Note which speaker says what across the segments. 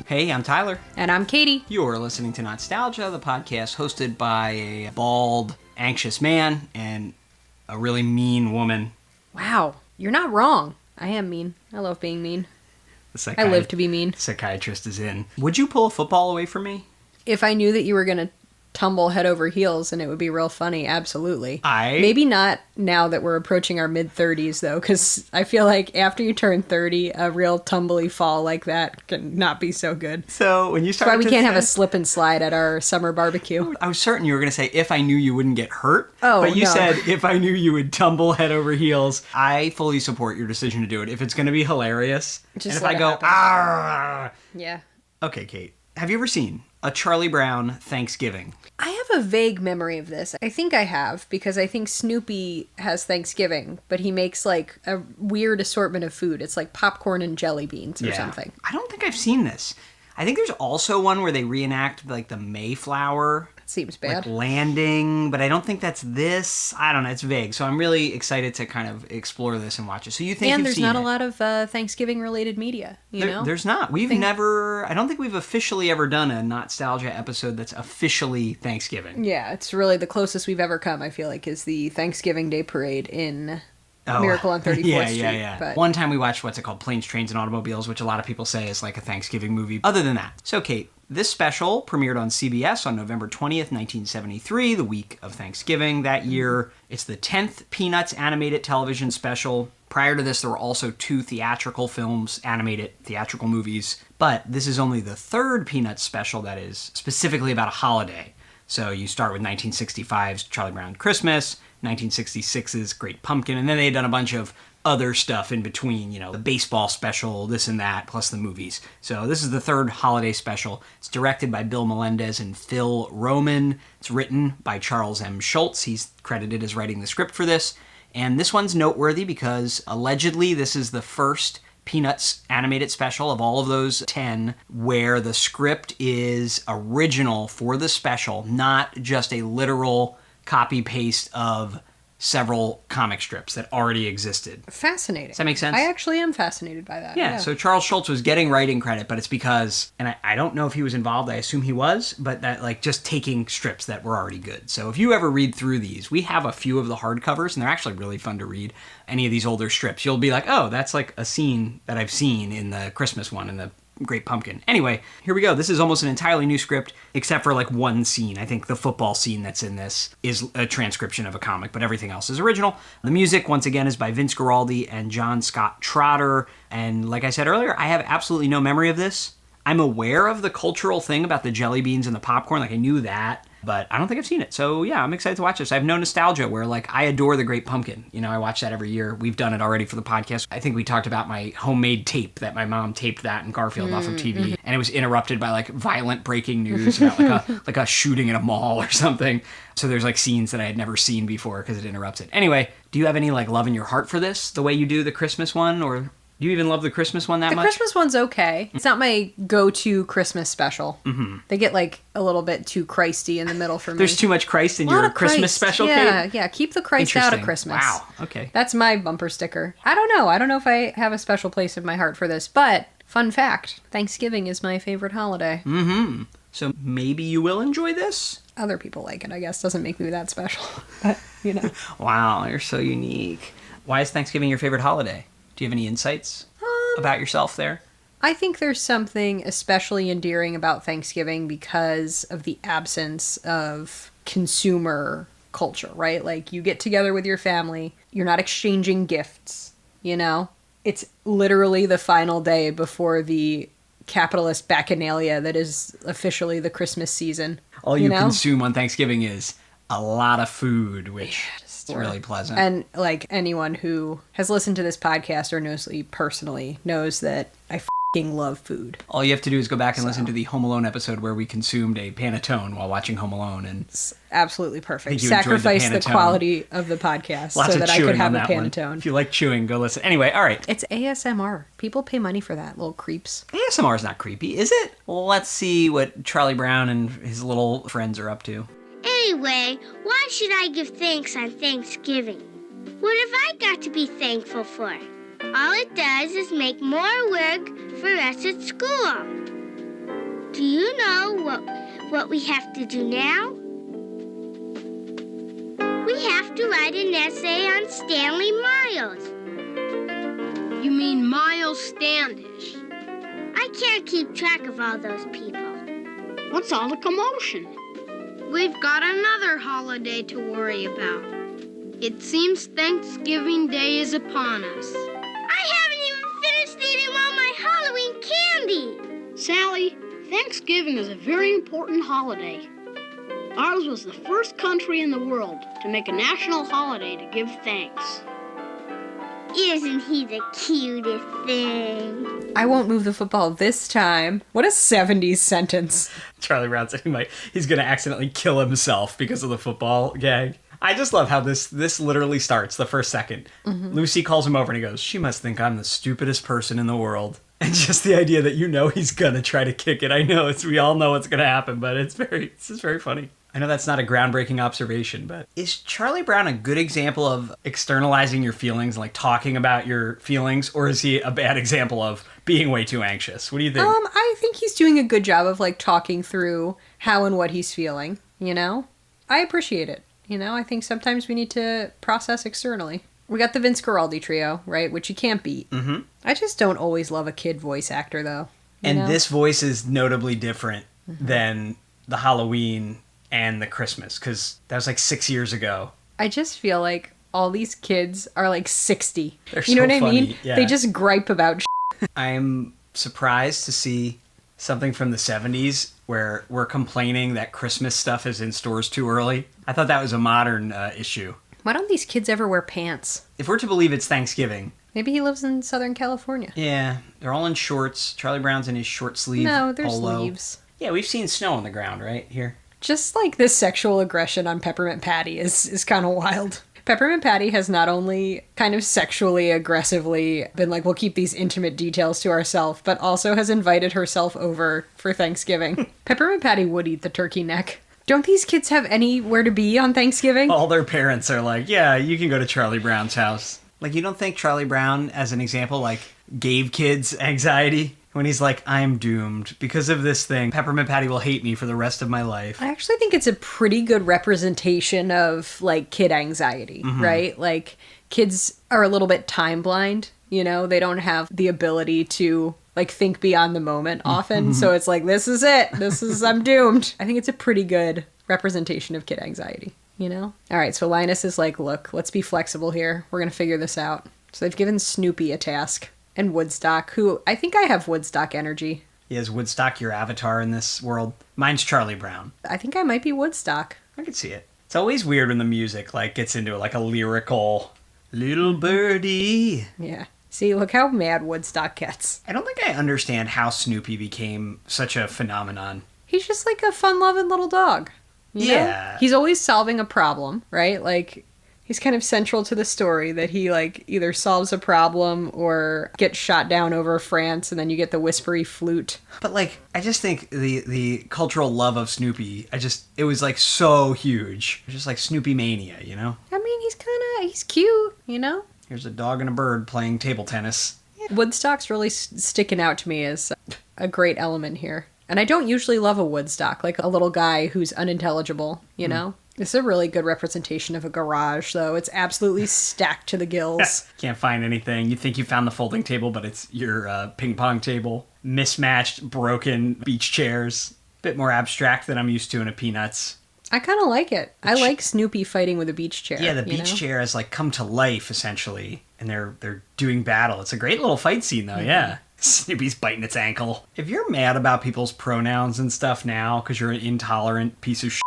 Speaker 1: Hey, I'm Tyler.
Speaker 2: And I'm Katie.
Speaker 1: You're listening to Not-Stalgia, the podcast hosted by a bald, anxious man and a really mean woman.
Speaker 2: Wow, you're not wrong. I am mean. I love being mean.
Speaker 1: The
Speaker 2: I live to be mean.
Speaker 1: Psychiatrist is in. Would you pull a football away from me?
Speaker 2: If I knew that you were going to tumble head over heels and it would be real funny, absolutely. Maybe not now that we're approaching our mid-30s, though, because I feel like after you turn 30, a real tumbly fall like that can not be so good.
Speaker 1: So when you started
Speaker 2: That's why we can't have a slip and slide at our summer barbecue.
Speaker 1: I was certain you were going to say, if I knew you wouldn't get hurt.
Speaker 2: Oh,
Speaker 1: but you
Speaker 2: no.
Speaker 1: said, if I knew you would tumble head over heels. I fully support your decision to do it. If it's going to be hilarious.
Speaker 2: Just
Speaker 1: and if
Speaker 2: let
Speaker 1: I
Speaker 2: it
Speaker 1: go,
Speaker 2: happen.
Speaker 1: ah.
Speaker 2: Yeah.
Speaker 1: Okay, Kate. Have you ever seen a Charlie Brown Thanksgiving?
Speaker 2: I have a vague memory of this. I think I have, because I think Snoopy has Thanksgiving, but he makes like a weird assortment of food. It's like popcorn and jelly beans or something.
Speaker 1: I don't think I've seen this. I think there's also one where they reenact like the Mayflower
Speaker 2: Seems bad.
Speaker 1: landing, but I don't think that's this. I don't know. It's vague. So I'm really excited to kind of explore this and watch it. So you think
Speaker 2: And
Speaker 1: you've
Speaker 2: there's
Speaker 1: seen
Speaker 2: not
Speaker 1: it.
Speaker 2: a lot of Thanksgiving-related media, you know?
Speaker 1: There's not. I don't think we've officially ever done a Not-Stalgia episode that's officially Thanksgiving.
Speaker 2: Yeah, it's really the closest we've ever come, I feel like, is the Thanksgiving Day Parade in Miracle on 34th Street.
Speaker 1: Yeah.
Speaker 2: But
Speaker 1: One time we watched, what's it called, Planes, Trains, and Automobiles, which a lot of people say is like a Thanksgiving movie. Other than that. So, Kate, this special premiered on CBS on November 20th, 1973, the week of Thanksgiving that year. It's the 10th Peanuts animated television special. Prior to this, there were also 2 theatrical films, animated theatrical movies. But this is only the 3rd Peanuts special that is specifically about a holiday. So you start with 1965's Charlie Brown Christmas, 1966's Great Pumpkin, and then they had done a bunch of other stuff in between, you know, the baseball special, this and that, plus the movies. So this is the 3rd holiday special. It's directed by Bill Melendez and Phil Roman. It's written by Charles M. Schultz. He's credited as writing the script for this. And this one's noteworthy because allegedly this is the first Peanuts animated special of all of those 10 where the script is original for the special, not just a literal copy-paste of several comic strips that already existed.
Speaker 2: fascinating.
Speaker 1: Does that make sense?
Speaker 2: I actually am fascinated by that.
Speaker 1: Yeah, so Charles Schultz was getting writing credit, but it's because, and I don't know if he was involved, I assume he was, but that like just taking strips that were already good. So if you ever read through these, we have a few of the hardcovers, and they're actually really fun to read. Any of these older strips, you'll be like, oh, that's like a scene that I've seen in the Christmas one, in the Great Pumpkin. Anyway, here we go. This is almost an entirely new script, except for like one scene. I think the football scene that's in this is a transcription of a comic, but everything else is original. The music, once again, is by Vince Guaraldi and John Scott Trotter. And like I said earlier, I have absolutely no memory of this. I'm aware of the cultural thing about the jelly beans and the popcorn. Like, I knew that, but I don't think I've seen it. So yeah, I'm excited to watch this. I have no nostalgia where like I adore the Great Pumpkin. You know, I watch that every year. We've done it already for the podcast. I think we talked about my homemade tape that my mom taped that and Garfield off of TV. And it was interrupted by like violent breaking news about like a shooting in a mall or something. So there's like scenes that I had never seen before because it interrupts it. Anyway, do you have any like love in your heart for this, the way you do the Christmas one, or do you even love the Christmas one that much?
Speaker 2: The Christmas one's okay. It's not my go-to Christmas special. Mm-hmm. They get like a little bit too Christy in the middle for me.
Speaker 1: There's too much Christ in your Christmas special, Kate?
Speaker 2: Yeah. Keep the Christ out of Christmas.
Speaker 1: Wow, okay.
Speaker 2: That's my bumper sticker. I don't know. I don't know if I have a special place in my heart for this, but fun fact, Thanksgiving is my favorite holiday.
Speaker 1: Mm-hmm. So maybe you will enjoy this?
Speaker 2: Other people like it, I guess. Doesn't make me that special. But, you know.
Speaker 1: Wow, you're so unique. Why is Thanksgiving your favorite holiday? Do you have any insights about yourself there?
Speaker 2: I think there's something especially endearing about Thanksgiving because of the absence of consumer culture, right? Like, you get together with your family, you're not exchanging gifts, you know? It's literally the final day before the capitalist bacchanalia that is officially the Christmas season.
Speaker 1: All you consume on Thanksgiving is a lot of food, which is really pleasant.
Speaker 2: And like anyone who has listened to this podcast or knows me personally knows that I f***ing love food.
Speaker 1: All you have to do is go back and listen to the Home Alone episode where we consumed a Panettone while watching Home Alone, and
Speaker 2: it's absolutely perfect.
Speaker 1: you enjoyed the
Speaker 2: Sacrifice the
Speaker 1: Panettone.
Speaker 2: Quality of the podcast
Speaker 1: Lots
Speaker 2: so
Speaker 1: of
Speaker 2: that I could
Speaker 1: chewing
Speaker 2: have
Speaker 1: on
Speaker 2: a
Speaker 1: that one.
Speaker 2: Panettone.
Speaker 1: If you like chewing, go listen. Anyway, all right.
Speaker 2: It's ASMR. People pay money for that, little creeps.
Speaker 1: ASMR is not creepy, is it? Let's see what Charlie Brown and his little friends are up to.
Speaker 3: Anyway, why should I give thanks on Thanksgiving? What have I got to be thankful for? All it does is make more work for us at school. Do you know what we have to do now? We have to write an essay on Stanley Miles.
Speaker 4: You mean Miles Standish?
Speaker 3: I can't keep track of all those people.
Speaker 4: What's all the commotion? We've got another holiday to worry about. It seems Thanksgiving Day is upon us.
Speaker 3: I haven't even finished eating all my Halloween candy.
Speaker 5: Sally, Thanksgiving is a very important holiday. Ours was the first country in the world to make a national holiday to give thanks.
Speaker 3: Isn't he the cutest thing?
Speaker 2: I won't move the football this time. What a 70s sentence.
Speaker 1: Charlie Brown saying he's gonna accidentally kill himself because of the football gag. I just love how this literally starts the first second. Mm-hmm. Lucy calls him over and he goes, "She must think I'm the stupidest person in the world." And just the idea that he's gonna try to kick it. I know we all know what's gonna happen, but it's just very funny. I know that's not a groundbreaking observation, but is Charlie Brown a good example of externalizing your feelings, like talking about your feelings, or is he a bad example of being way too anxious? What do you think?
Speaker 2: I think he's doing a good job of like talking through how and what he's feeling, I appreciate it. I think sometimes we need to process externally. We got the Vince Guaraldi trio, right, which you can't beat. Mm-hmm. I just don't always love a kid voice actor, though.
Speaker 1: This voice is notably different than the Halloween and the Christmas, because that was like 6 years ago.
Speaker 2: I just feel like all these kids are like 60.
Speaker 1: They're
Speaker 2: you know
Speaker 1: so
Speaker 2: what
Speaker 1: funny.
Speaker 2: I mean?
Speaker 1: Yeah.
Speaker 2: They just gripe about
Speaker 1: I'm surprised to see something from the 70s where we're complaining that Christmas stuff is in stores too early. I thought that was a modern issue.
Speaker 2: Why don't these kids ever wear pants?
Speaker 1: If we're to believe it's Thanksgiving.
Speaker 2: Maybe he lives in Southern California.
Speaker 1: Yeah, they're all in shorts. Charlie Brown's in his short sleeve
Speaker 2: No, there's
Speaker 1: polo.
Speaker 2: sleeves.
Speaker 1: Yeah, we've seen snow on the ground, right? Here.
Speaker 2: Just like this sexual aggression on Peppermint Patty is kind of wild. Peppermint Patty has not only kind of sexually aggressively been like, we'll keep these intimate details to ourselves, but also has invited herself over for Thanksgiving. Peppermint Patty would eat the turkey neck. Don't these kids have anywhere to be on Thanksgiving?
Speaker 1: All their parents are like, yeah, you can go to Charlie Brown's house. Like, you don't think Charlie Brown, as an example, like, gave kids anxiety? When he's like, I'm doomed. Because of this thing, Peppermint Patty will hate me for the rest of my life.
Speaker 2: I actually think it's a pretty good representation of, like, kid anxiety, right? Like, kids are a little bit time blind, They don't have the ability to, like, think beyond the moment often. So it's like, this is it. I'm doomed. I think it's a pretty good representation of kid anxiety, All right, so Linus is like, look, let's be flexible here. We're going to figure this out. So they've given Snoopy a task. And Woodstock, who I think I have Woodstock energy.
Speaker 1: Yeah, is Woodstock your avatar in this world? Mine's Charlie Brown.
Speaker 2: I think I might be Woodstock.
Speaker 1: I could see it. It's always weird when the music like gets into like a lyrical little birdie.
Speaker 2: Yeah. See, look how mad Woodstock gets.
Speaker 1: I don't think I understand how Snoopy became such a phenomenon.
Speaker 2: He's just like a fun-loving little dog. You know? He's always solving a problem, right? Like, he's kind of central to the story that he, like, either solves a problem or gets shot down over France, and then you get the whispery flute.
Speaker 1: But, like, I just think the cultural love of Snoopy, it was, like, so huge. Just like Snoopy mania,
Speaker 2: I mean, he's cute,
Speaker 1: Here's a dog and a bird playing table tennis.
Speaker 2: Woodstock's really sticking out to me as a great element here. And I don't usually love a Woodstock, like a little guy who's unintelligible, It's a really good representation of a garage, though. It's absolutely stacked to the gills.
Speaker 1: Can't find anything. You think you found the folding table, but it's your ping pong table. Mismatched, broken beach chairs. Bit more abstract than I'm used to in a Peanuts.
Speaker 2: I kind of like it. I like Snoopy fighting with a beach chair.
Speaker 1: Yeah, the beach chair has like come to life, essentially. And they're doing battle. It's a great little fight scene, though, yeah. Snoopy's biting its ankle. If you're mad about people's pronouns and stuff now because you're an intolerant piece of shit,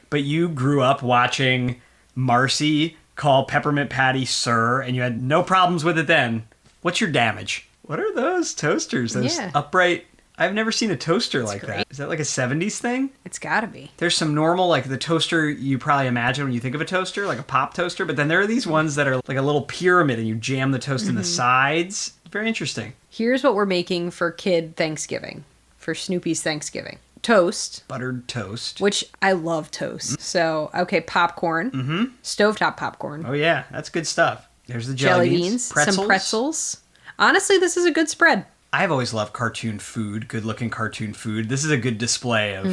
Speaker 1: but you grew up watching Marcy call Peppermint Patty sir, and you had no problems with it then. What's your damage? What are those toasters? Those upright... I've never seen a toaster like that. Is that like a 70s thing?
Speaker 2: It's gotta be.
Speaker 1: There's some normal, like the toaster you probably imagine when you think of a toaster, like a pop toaster, but then there are these ones that are like a little pyramid and you jam the toast in the sides. Very interesting.
Speaker 2: Here's what we're making for kid Thanksgiving, for Snoopy's Thanksgiving. Toast.
Speaker 1: Buttered toast.
Speaker 2: Which I love toast. So, okay, popcorn. Mm-hmm. Stovetop popcorn.
Speaker 1: Oh, yeah. That's good stuff. There's the jelly beans.
Speaker 2: Pretzels. Some pretzels. Honestly, this is a good spread.
Speaker 1: I've always loved cartoon food, good-looking cartoon food. This is a good display of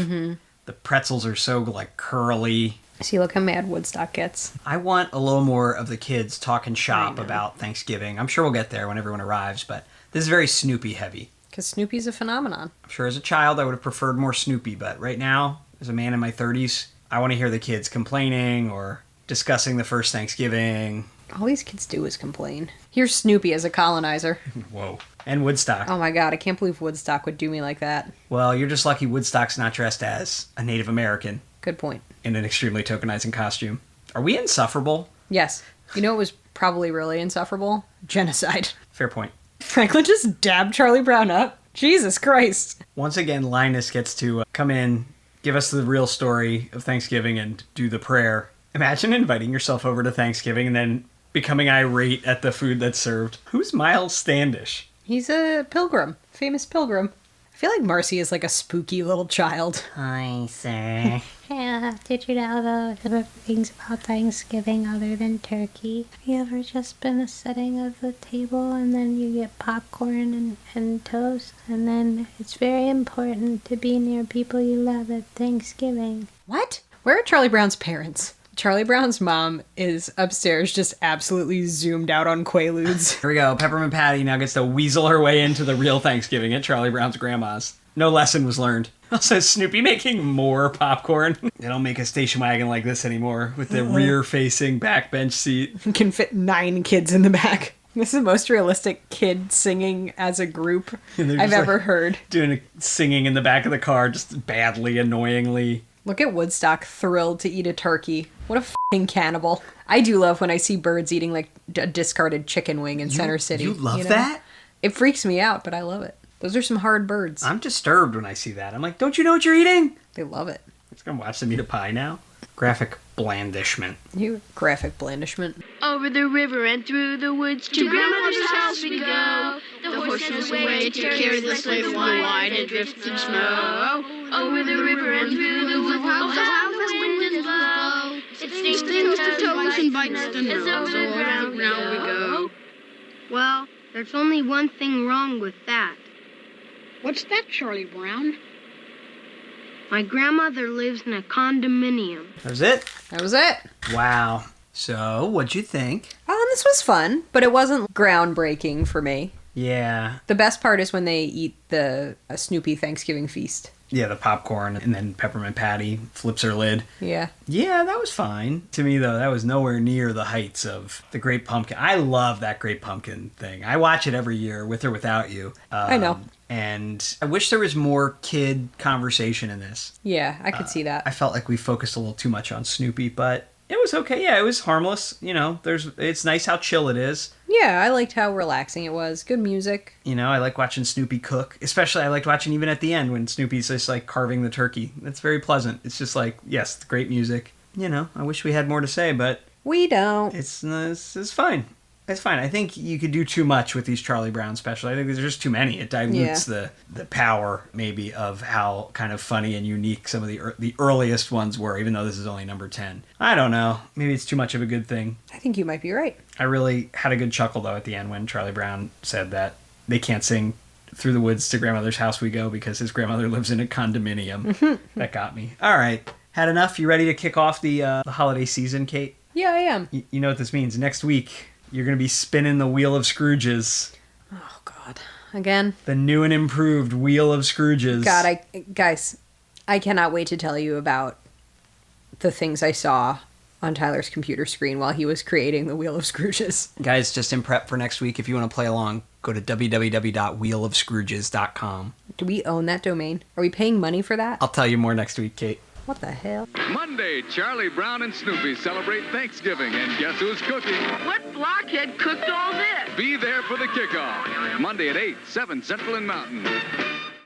Speaker 1: the pretzels are so like curly.
Speaker 2: See, look how mad Woodstock gets.
Speaker 1: I want a little more of the kids talking shop about Thanksgiving. I'm sure we'll get there when everyone arrives, but this is very Snoopy heavy.
Speaker 2: Because Snoopy's a phenomenon.
Speaker 1: I'm sure as a child I would have preferred more Snoopy, but right now, as a man in my 30s, I want to hear the kids complaining or discussing the first Thanksgiving.
Speaker 2: All these kids do is complain. Here's Snoopy as a colonizer.
Speaker 1: Whoa. And Woodstock.
Speaker 2: Oh my god, I can't believe Woodstock would do me like that.
Speaker 1: Well, you're just lucky Woodstock's not dressed as a Native American
Speaker 2: Good point.
Speaker 1: in an extremely tokenizing costume. Are we insufferable?
Speaker 2: Yes. You know what was probably really insufferable? Genocide.
Speaker 1: Fair point.
Speaker 2: Franklin just dabbed Charlie Brown up. Jesus Christ.
Speaker 1: Once again, Linus gets to come in, give us the real story of Thanksgiving, and do the prayer. Imagine inviting yourself over to Thanksgiving and then becoming irate at the food that's served. Who's Miles Standish?
Speaker 2: He's a pilgrim. Famous pilgrim. I feel like Marcy is like a spooky little child.
Speaker 1: Hi, sir.
Speaker 6: Yeah, did you know the things about Thanksgiving other than turkey? Have you ever just been sitting at the table and then you get popcorn and toast? And then it's very important to be near people you love at Thanksgiving.
Speaker 2: What? Where are Charlie Brown's parents? Charlie Brown's mom is upstairs just absolutely zoomed out on Quaaludes.
Speaker 1: Here we go. Peppermint Patty now gets to weasel her way into the real Thanksgiving at Charlie Brown's grandma's. No lesson was learned. Also, Snoopy making more popcorn. They don't make a station wagon like this anymore with the rear-facing backbench seat.
Speaker 2: Can fit 9 kids in the back. This is the most realistic kid singing as a group I've ever heard.
Speaker 1: Doing singing in the back of the car, just badly, annoyingly.
Speaker 2: Look at Woodstock thrilled to eat a turkey. What a f***ing cannibal. I do love when I see birds eating like a discarded chicken wing in Center City.
Speaker 1: You love that?
Speaker 2: It freaks me out, but I love it. Those are some hard birds.
Speaker 1: I'm disturbed when I see that. I'm like, don't you know what you're eating?
Speaker 2: They love it.
Speaker 1: I'm just going to watch them eat a pie now. Graphic blandishment.
Speaker 2: You graphic blandishment.
Speaker 4: Over the river and through the woods to grandmother's house we go. The horses wait to carry the sleigh through the wide and drifting snow. Over the river and through the woods, oh how the wind blow. It stings the toes and bites the nose. So around we go. Well, there's only one thing wrong with that.
Speaker 5: What's that, Charlie Brown?
Speaker 4: My grandmother lives in a condominium.
Speaker 1: That was it?
Speaker 2: That was it.
Speaker 1: Wow. So, what'd you think?
Speaker 2: This was fun, but it wasn't groundbreaking for me.
Speaker 1: Yeah.
Speaker 2: The best part is when they eat the Snoopy Thanksgiving feast.
Speaker 1: Yeah, the popcorn, and then Peppermint Patty flips her lid.
Speaker 2: Yeah.
Speaker 1: Yeah, that was fine. To me, though, that was nowhere near the heights of the Great Pumpkin. I love that Great Pumpkin thing. I watch it every year, with or without you.
Speaker 2: I know.
Speaker 1: And I wish there was more kid conversation in this.
Speaker 2: Yeah, I could see that.
Speaker 1: I felt like we focused a little too much on Snoopy, but it was okay. Yeah, it was harmless. You know, it's nice how chill it is.
Speaker 2: Yeah, I liked how relaxing it was. Good music.
Speaker 1: You know, I like watching Snoopy cook. Especially I liked watching even at the end when Snoopy's just like carving the turkey. It's very pleasant. It's just like, yes, great music. You know, I wish we had more to say, but
Speaker 2: We don't.
Speaker 1: it's fine. It's fine. I think you could do too much with these Charlie Brown specials. I think there's just too many. It dilutes the power, maybe, of how kind of funny and unique some of the earliest ones were, even though this is only number 10. I don't know. Maybe it's too much of a good thing.
Speaker 2: I think you might be right.
Speaker 1: I really had a good chuckle, though, at the end when Charlie Brown said that they can't sing Through the Woods to Grandmother's House We Go because his grandmother lives in a condominium. That got me. All right. Had enough? You ready to kick off the holiday season, Kate?
Speaker 2: Yeah, I am.
Speaker 1: You know what this means. Next week, you're going to be spinning the Wheel of Scrooges.
Speaker 2: Oh, God. Again?
Speaker 1: The new and improved Wheel of Scrooges.
Speaker 2: God, guys, I cannot wait to tell you about the things I saw on Tyler's computer screen while he was creating the Wheel of Scrooges.
Speaker 1: Guys, just in prep for next week, if you want to play along, go to www.wheelofscrooges.com.
Speaker 2: Do we own that domain? Are we paying money for that?
Speaker 1: I'll tell you more next week, Kate.
Speaker 2: What the hell?
Speaker 7: Monday, Charlie Brown and Snoopy celebrate Thanksgiving, and guess who's cooking?
Speaker 4: What blockhead cooked all this?
Speaker 7: Be there for the kickoff. Monday at 8, 7 Central and Mountain.